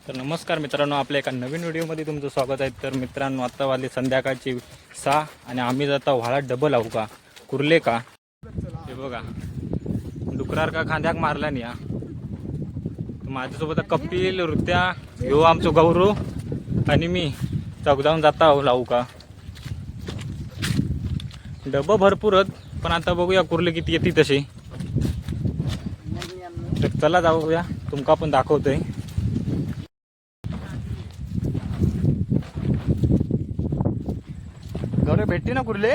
तर नमस्कार मित्रांनो, आपल्या एका नवीन व्हिडिओमध्ये तुमचं स्वागत आहे। तर मित्रांनो, आता वाजले संध्याकाळची 6 आणि आम्ही जाता व्हाळा डबल लावू का कुर्ले का हे बघा डुकरार का खांद्याक मारला नाही। माझ्यासोबत कपिल ऋत्या ह्यो आमचो गौरव आणि मी चौकदावून जाता लावू का। डबं भरपूरच, पण आता बघूया कुर्ले किती येते तसे। तर चला जाऊया, तुमका पण दाखवतोय। गौरव भेटते ना कुर्ले?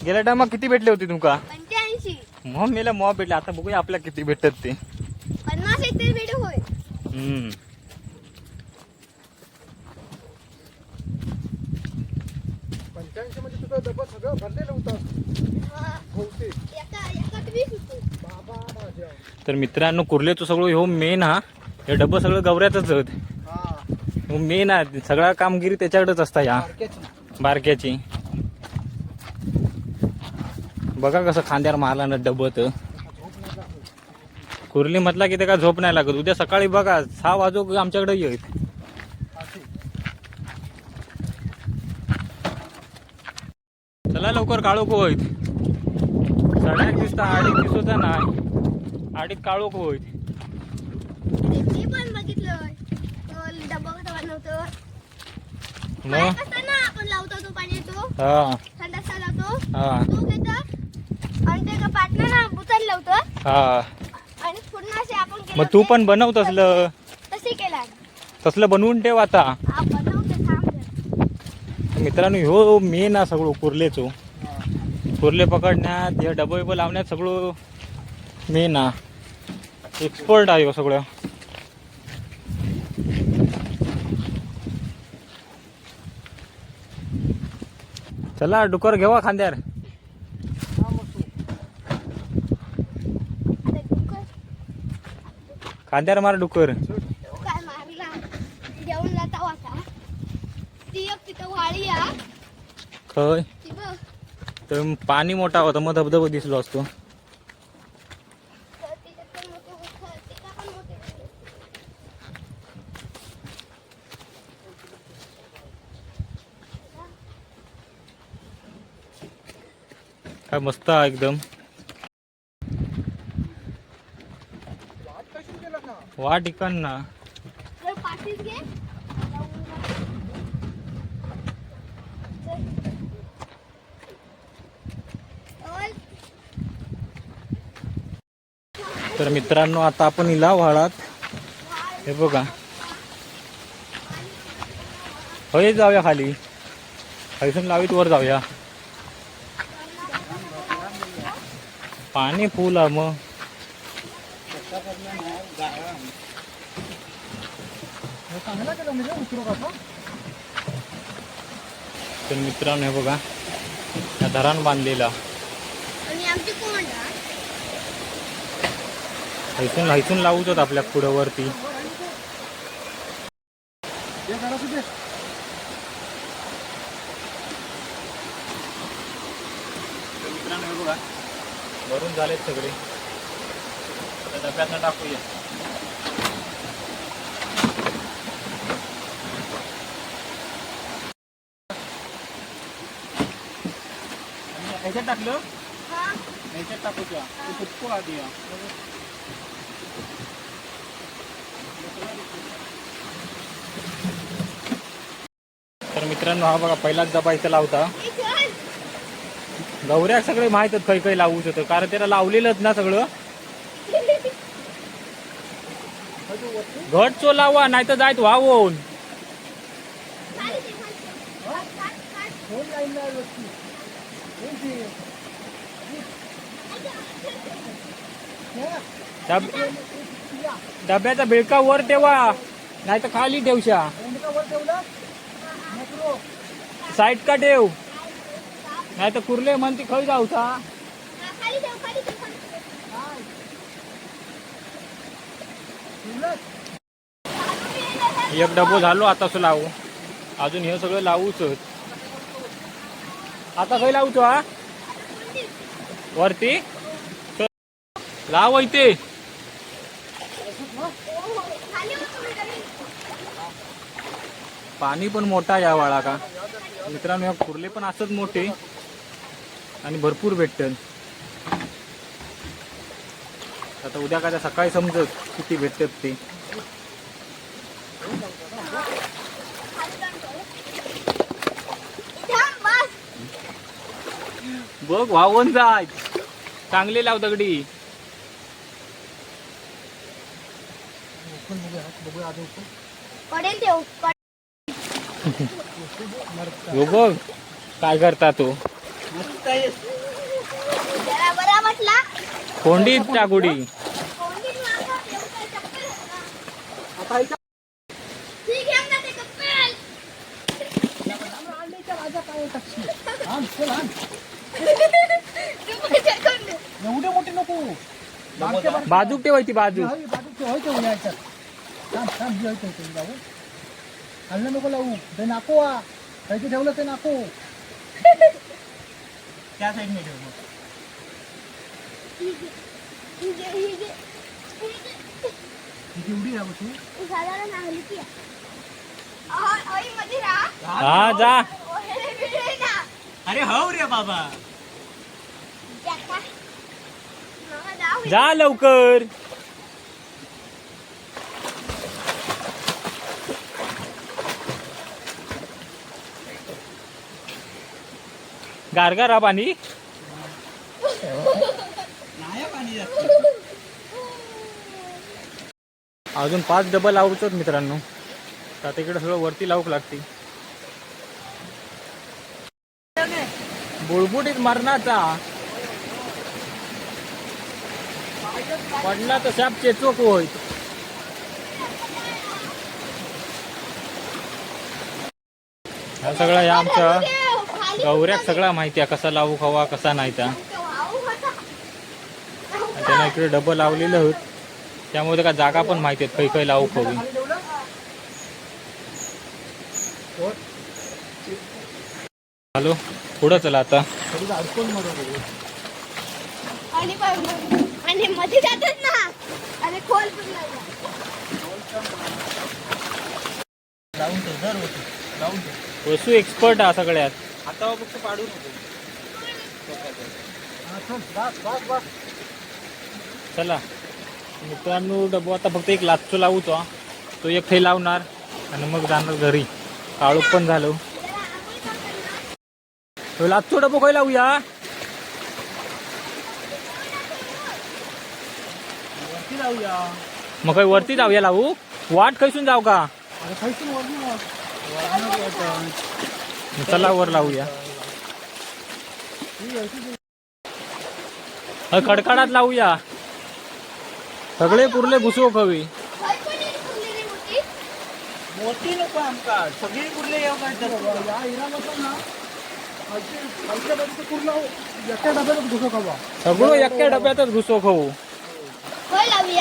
गेल्या टायमा किती भेटले होते तुमका? 85. मग मेला मॉब भेटले। आता बघूया आपल्या किती भेटतात ते। 50 एक तरी भेट होय. 85 मध्ये तुझं डबं सगळं भरलेलं होतं बहुतेक. एका 20 होतो. बाबा माझ्या. तर मित्रांनो, कुर्लेचं सगळं ह्यो मेन हा, हे डबं सगळं गवऱ्याचंच आहेत। हा ह्यो मेन आहे, सगळा कामगिरी त्याच्याकडेच असता या सारखेच ना. बारक्याची। बघा कसं खांद्यावर मारला ना डबं। तर कुर्ली म्हटला की ते का झोप नाही लागत। उद्या सकाळी बघा 6 वाजो आमच्याकडे येत। चला लवकर, काळोख होईत। 8:30 दिसता, 8:30 दिसत नाही, 8:30 काळोख होईत। मी पण बघितलं. तो डब्बा कसा बनवतो. मग कसं ना आपण लावतो तो पाणी येतो. हा थंडासा लावतो. हा तो घेतो आणि ते का पाटलं ना बुचायला लावतो हा आणि पुन्हा असे आपण केलं मग तू ते पण बनव तसलं तसे केला. तसलं बनवून ठेव आता। हा बनवतो थांब. मित्रांनो, ह्यो मेन ना सगळं कुर्लेचो। कुर्ले पकडण्यात, हे डबं बिबं लावण्यात सगळं मेन ना, एक्सपर्ट आहे ह्यो सगळं। चला डुकर घेवा खांद्यावर, खांद्यावर मार डुकर। तो काय मारला जेवण जाता होता. ती एक तिथं वाळी आ खय ती बघ. तर पाणी मोठा होता, मग धबधबा दिसलो असतो। तर तिच्यात पण मोठे होतं, तिला पण मोठे होते. काय मस्त आहे एकदम। वाट कशी केलं ना. वा ठिकाण ना। तर पाठीच घे. तर मित्रांनो, आता आपण इला व्हाळात, हे बघा होय जाऊया खाली, खालीसून लावीत वर जाऊया। पाणी फुल आहे मग। चांगला केलं म्हणजे उतरू का. तर मित्रांनो, हे बघा या धरण बांधलेला, आणि आमची कोंडा हैसून हैसून लावूच होत आपल्या पुढं वरती। हे करा सुद्धा. तर मित्रांनो, हे बघा भरून झालेत सगळे, आता डब्यातनं टाकूया। ह्याच्यात टाकलं, हा ह्याच्यात टाकूया कुठको आधी। तर मित्रांनो, हा बघा पहिलाच डबा इथं लावता। एक जण. गौऱ्याक सगळे माहित आहेत खै खै लावूच होतं, कारण त्याला लावलेलंच ना सगळं। घट चो लावा, नाही तर जायत व्हावून। खाली ते, खाली ते. खाट, खाट. फोन लाईन नाही वरती. फोन ते. डब्याचा बिळका वर ठेवा, नाही तर खाली ठेवशा। फोन का वर ठेवलं. नको. साईड का ठेव, नाही तर कुर्ले म्हणती खै जाऊचा। हा, खाली ठेव, खाली ठेव, खाली ठेव. काय. ठेवलं. एक डबो झालो, आता सो लावू, अजून हे सगळं लावूच। आता खै लावतो हा वरती, लाव इथे। हो, हो. खाली उतरून गेली. पाणी पण मोठा या वाळा का मित्रांनो. या कुर्ले पण असत मोठे आणि भरपूर भेटतात. आता उद्या काय सकाळी समजत किती भेटतात ते. थांब, बस. बघ वाहून जाय चांगले लाव दगडी. उकल बघूया, बघूया आधी उकल. पडेल ते पडेल. हो बघ काय करता तो. जरा बरा म्हटला. कोंडीत टाकुडी. कोंडीत मागं येऊन काय चप्पल आहे का? आता इथं ठीक आहे ना ते चप्पल. अंड्याच्या भाज्या काय टाकशील? आण, चल आण. तू माझ्या कोंडीत. एवढे मोठे नको. बारके बारके. बाजूक ठेवायची बाजू. हाय, बाजूक ठेवायचं उद्या याच्यात. थांब, थांब, हे इथं इथं लावू. हल्लं नको लावू. ते नको आ. काहीतरी ठेवलं ते नको. त्या साईडने ठेव. ही ही एवढी आहे तू. साधारण आली की आई मध्ये राहा. हा जा. ओहेले बिळे ना. अरे हो रे बाबा जका. मामा जाऊ. जा लवकर. गारगार हा पाणी. अजून 5 डबल लावूच मित्रांनो. आता इकडे सगळं वरती लावूक लागते. बुळबुडीत मरणाचा पडला तर साप चेचोक होय. हा सगळा या आमच्या गौऱ्याक सगळा माहिती आहे कसा लावू हवा कसा नाही त्या. त्यानं इकडे डबल लावलेलं होत त्यामुळे त्याला जागा पण माहिती आहेत खै खै लावू हवी. हॅलो पुढं चला आता. आणि मध्ये जातात ना. अरे खोल पण नाही. वसू एक्सपर्ट हा सगळ्यात. आता फक्त पाडू नको. बस बस बस. चला मित्रांनो डबो आता फक्त एक लाचो लावू तो एक थै लावणार आणि मग जाणार घरी. काळूक पण झालो. लाचो डबो काय लावूया. वरती लावूया. मग काही वरती जाऊया लावू. वाट खैसून जाऊ का. अरे खायचं वरनं. चला वर लावूया. कडकडात लावूया. सगळे पुरले घुसवू हवी. मोठी नको आमका सगळी कुर्ले येऊ काय या इरा नको ना. खालच्या बाजूचं कुर्ला एका डब्यातच घुसो खावा. सगळं एका डब्यातच घुसव खाऊ.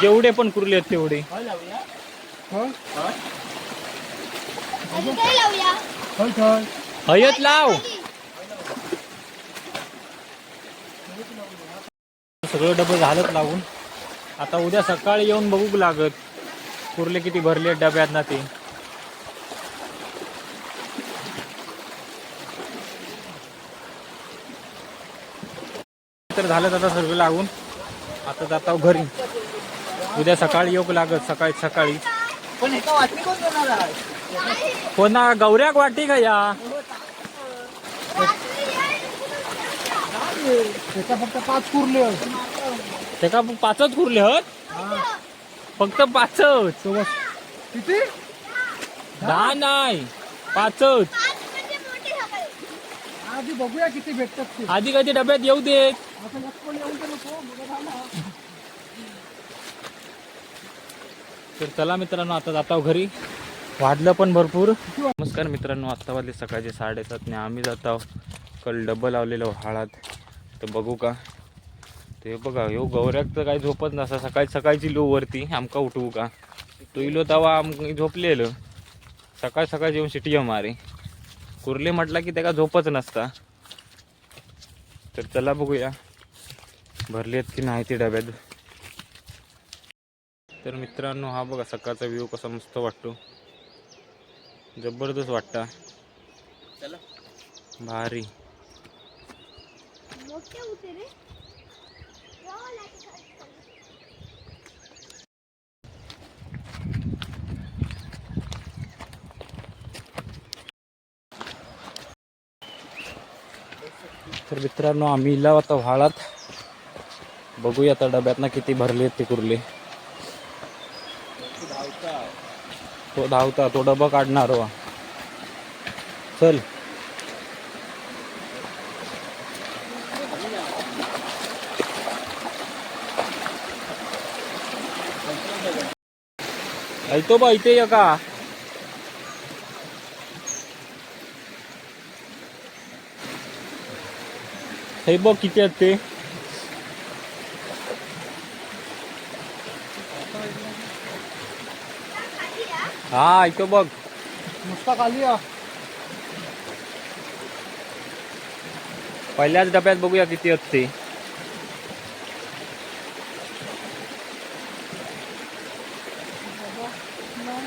जेवढे पण कुर्ले आहेत तेवढे. काय लावूया. हयत लाव. सगळं डबं झालंच लावून. आता उद्या सकाळी येऊन बघूक लागत कुर्ले किती भरले डब्यात ना ते. तर झालं आता सर्व लागून. आता जाता घरी. उद्या सकाळी येऊक लागत सकाळी. पण एका वाटणी कोण देणार आहे. कोणा गौऱ्याक वाटी का या. त्याचा फक्त 5 कुर्ले आहेत. त्याका 5च कुर्ले आहेत. फक्त 5च. किती 10 नाही 5च. आधी बघूया किती भेटतात ते. आधी कधी डब्यात येऊ देत. आता लटकन येऊन तर नको. बघा झालं. तर चला मित्रांनो आता जातो घरी. वाढलं पण भरपूर. नमस्कार मित्रांनो. आत्ता वाजले सकाळचे 7:30 ने आम्ही जातो कल डबल लावलेलं हळद. तर बघू का ते बघा ह्यो गौऱ्याक तर काही झोपत नसा. सकाळची लो वरती आमका उठवू का. तो इलो तवा आम्ही झोपलेलं. सकाळ येऊन शिटी मारे. कुर्ले म्हटला की त्याला झोपच नसता. तर चला बघूया भरलेत की नाही ते डब्यात. तर मित्रांनो हा बघा सकाळचा व्ह्यू कसा मस्त वाटतो, जबरदस्त वाटता, भारी. मोठे होते रे. जाऊ लागले. तर मित्रांनो आम्ही इला आता व्हाळात, बघूया आता डब्यातना किती भरले ते कुर्ले. तो धावता, तो डबा काढणार हो. चल ऐतो बा इथे ये का. हे बघ किती आहेत ते. हा ऐतो बघ. नुसता खाली या. पहिल्याच डब्यात बघूया किती आहेत ते.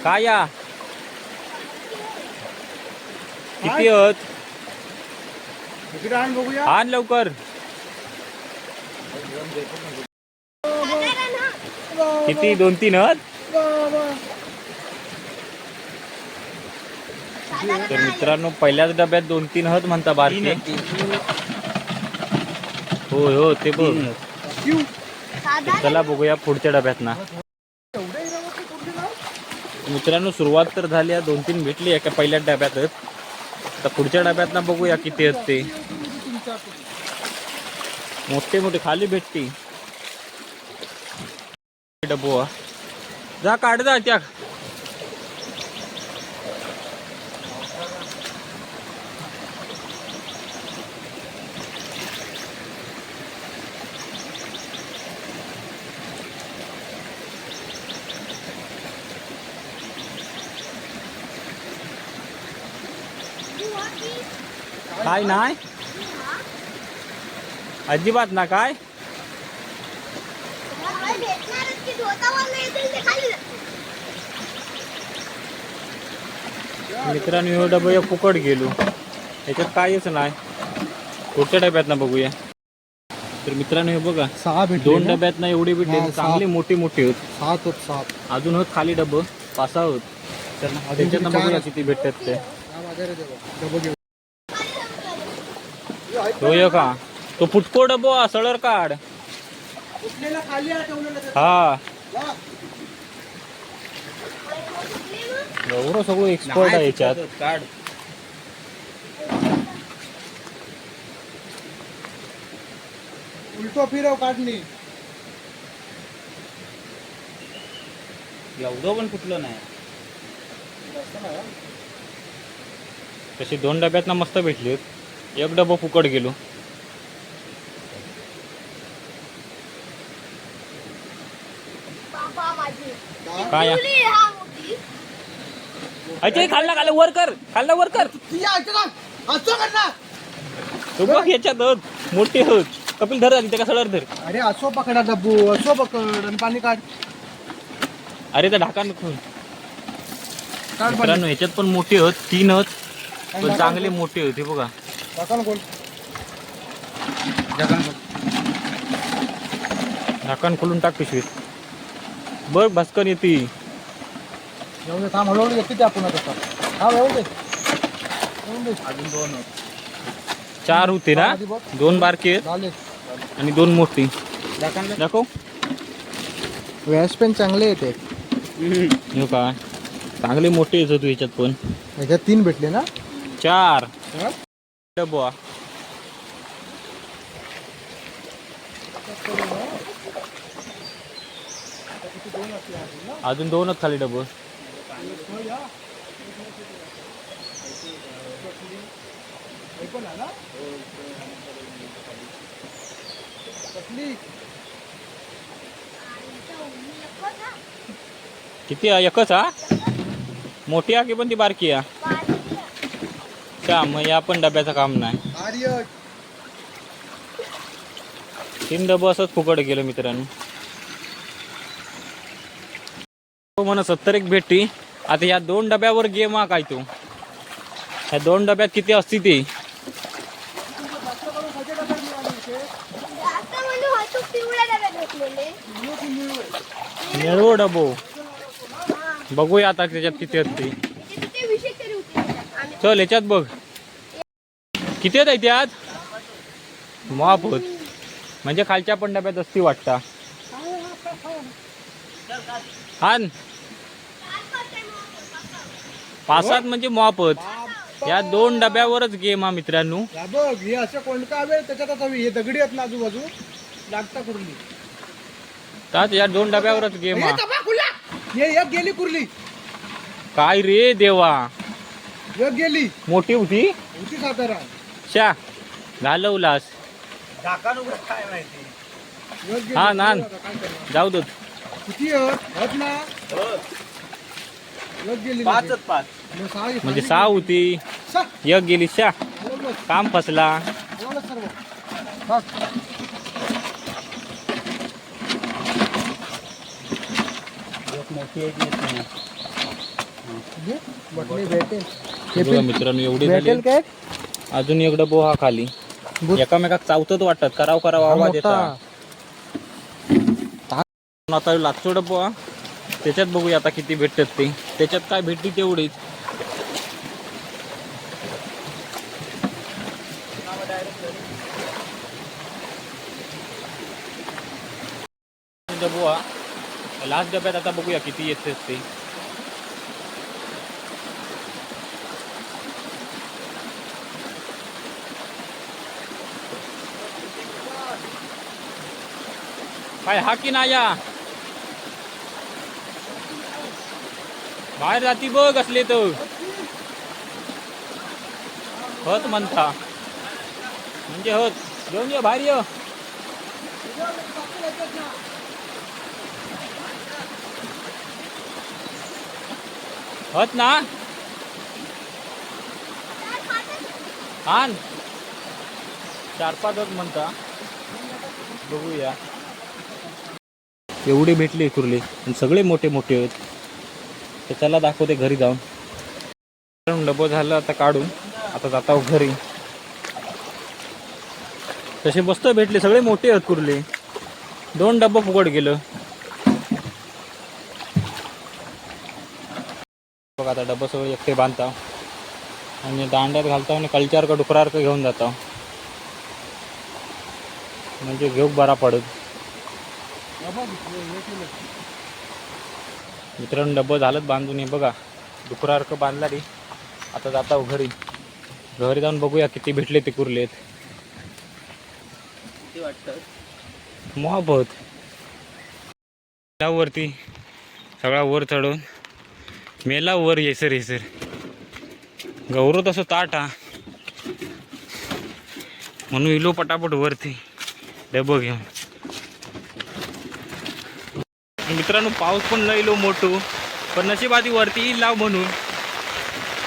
काय या किती आहेत. इकडे आण बघूया. आण लवकर. किती 2-3 आहेत. तर मित्रांनो पहिल्याच डब्यात 2-3 आहेत म्हणता बारके. होय हो ते बघ. चला बघूया पुढच्या डब्यात ना. मित्रांनो सुरुवात तर झाली, 2-3 भेटली एका पहिल्याच डब्यातच. आता पुढच्या डब्यात ना बघूया किती आहेत ते. मोठे मोठे खाली भेटती डबो. जा काढ जा त्या. काय नाही अजिबात ना. काय मित्रांनो ह्यो डबा एक फुकट गेलो, याच्यात काहीच नाही. पुढच्या डब्यात ना बघूया. तर मित्रांनो हे बघा 6 भेटले. 2 डब्यात ना एवढे भेटले, हा, चांगले मोठे मोठे होत. 7 होत 7. अजून होत खाली डब 5-6 होत. त्याच्यात बघूया किती भेटतात ते. तो का तो फुटको डबो सळर काढ. हा एवढं सगळं एक्सपर्ट आहे याच्यात. काढ. उलटो फिरव काढणी. एवढं पण फुटलं नाही. तशी 2 डब्यात ना मस्त भेटली. एक डबा फुकट गेलो. काय अच्छा खाल्ला खाल्ला वर कर. खाल्ला वर कर. तो बघ याच्यात होत मोठे होत. कपिल धर आधी त्याला सळर धर. अरे असो पकडा डब्बू. असो पकड आणि पाणी काढ. अरे त्या ढाका नको. काढ मित्रांनो ह्याच्यात पण मोठे होत. 3 होत पण चांगले मोठे होते बघा. ढाकण खोल. ढाकण खोलून टाक पिशवीत. बघ भस्कन येते. एवढे थांब हळूहळू येते ते आपण आता. हा एवढे अजून 2 होत. 4 होते ना. 2 बारके झाले आणि 2 मोठी. दाखव. व्यास पेन चांगले येते. हे काय चांगले मोठे येत तू ह्याच्यात पण. ह्याच्यात 3 भेटले ना. 4 डबा. अजून 2च खाली डबं. किती एकच हा. मोठी आहे की पण ती बारकी आहे. का मग या पण डब्याचं काम नाही. 3 डबं असंच फुकट गेलं मित्रांनो. म्हणा 70 एक भेटती. आता या 2 डब्यावर गेम हा काय तो, ह्या 2 डब्यात किती असती ते? आता म्हणजे होतो पिवळ्या डब्यात घेतलेले. निळो डबो बघूया आता त्याच्यात किती असते. ते विषय तरी होते आम्ही चल याच्यात बघ किती आहेत त्यात. माप होत म्हणजे खालच्या पण डब्यात असती वाटता. हा 5-7 म्हणजे मापत. या 2 डब्यावरच गेम हा मित्रांनो. या बघ हे असे कोणता हवे त्याच्यात आता हे दगडी आहेत ना आजूबाजू लागता कुर्ली. त्यात या 2 डब्यावरच गेम हा. हे एक गेली कुर्ली, काय रे देवा, एक गेली मोठी होती होती सातारा. शा घालवलास. काय माहिती एक गेली. हा नान आता काय करणार? जाऊ दे. किती आहेत ना एक गेली 5 मग सहा आहे. म्हणजे 6 होती, सहा. एक गेली. शा बरोबर. काम फसला. बरोबर सर्व. बस. घे. बटणी भेटेल. हे बघा मित्रांनो एवढे झाले. भेटेल काय अजून एक डबो हा खाली. एकामेकात चावतच वाटतात. कराव आवाज येतात. आता लाचो डबो हा. त्याच्यात बघूया आता किती भेटतात ते. त्याच्यात काय भेटली तेवढीच. डबो हा लास्ट डब्यात आता बघूया किती येते ते. काय हा की ना या बाहेर जाती बघ असले तर होत म्हणता म्हणजे होत. घेऊन ये बाहेर ये. होत ना आण 4-5 होत म्हणता. बघूया एवढे भेटले कुर्ले आणि सगळे मोठे मोठे आहेत. तर चला दाखवते घरी जाऊन. डबो झालं आता काढून. आता जाता घरी. तसे मस्त भेटले सगळे मोठे आहेत कुर्ले. 2 डब्बा फुकट गेलं. बघ आता डब्बा सगळे एकटे बांधता आणि दांड्यात घालता आणि कल्चार का डुकरार का घेऊन जाता म्हणजे घेऊ बरा पडत. मित्रांनो डब्बा झालंच बांधून. हे बघा डुकरारकं बांधला रे. आता जाता घरी. घरी जाऊन बघूया किती भेटले ते कुर्लेत. मोहब्बत वरती सगळा वर चढून मेला वर येसर गौरव तसं ताट हा म्हणून इलो पटापट वरती डबं घेऊन. मित्रांनो पाऊस पण लय लो मोठो पण नशिबाती वरती लाव म्हणून.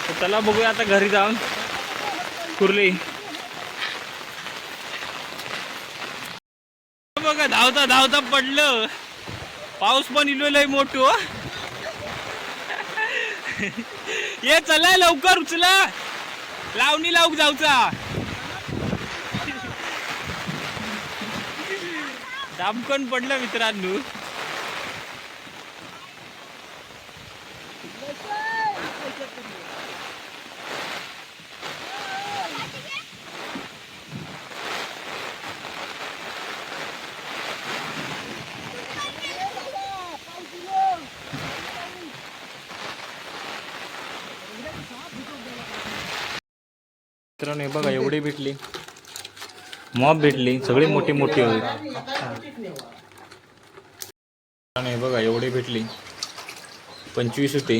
तर चला बघूया आता घरी जाऊन कुर्ली. बघा धावता धावता पडलं. पाऊस पण इलो लय मोठो. ये चला लवकर उचला. लावणी लावूक जाऊचा. दामकन पडलं मित्रांनो. मित्रांनो हे बघा एवढी भेटली. मॉब भेटली सगळी मोठी मोठी होती. हे बघा एवढी भेटली 25 होती.